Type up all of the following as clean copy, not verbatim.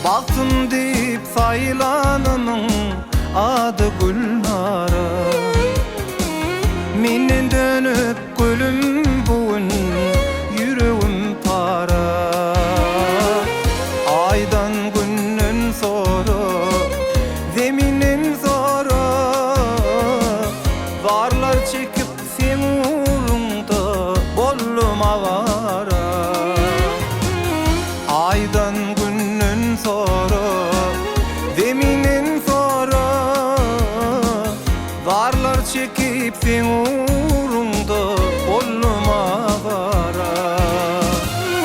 Baktım deyip saylananın adı Gülnara. Menden dönüp gülüm bugün yüreğim para. Aydan günden sonra zeminin sonra varlar çekip sen uğrunda bollum avara. Aydan günden sonra zeminin sonra varlar çekip sen uğrunda bollum avara.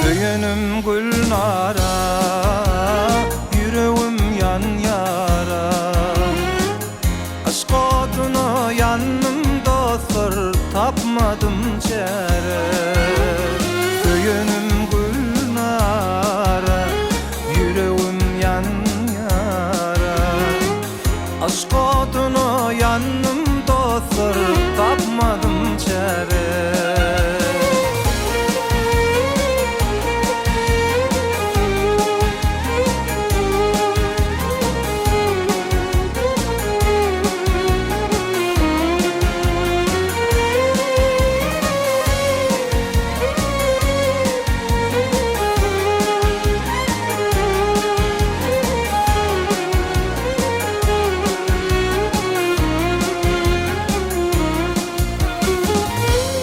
Söyünüm Gülnara, yüreğim yan yara. Aşk oduna yanımda sır tapmadım çare. Söyünüm Gülnara, yüreğim yan yara. Aşk oduna yanımda sır tapmadım çare.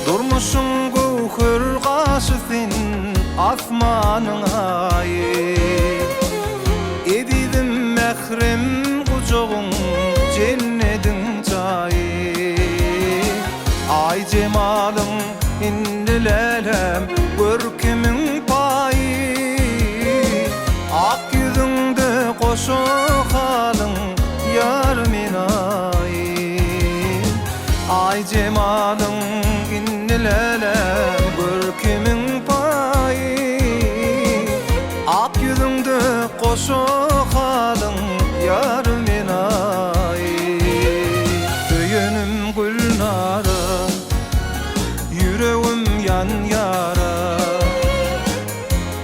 Durmuşum gokür qaşı sen asmanın ayı. Edidim mehrem kucağın cennetin çayı. Ay cemalın indilelem görkemin payı. Ak yüzünde koşu halın yarmin ayı. Ay cemalın innilelem görkemin payı. Ak yüzünde koşu halın yarmin ayı. Söyünüm Gülnara, yüreğim yan yara.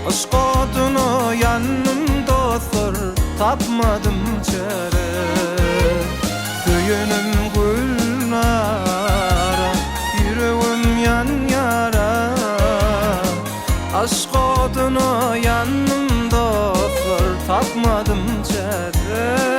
Aşk oduna yanımda sır tapmadım çare. Söyünüm Gülnara, yüreğim yan yara. Aşk oduna yanımda sır tapmadım çare.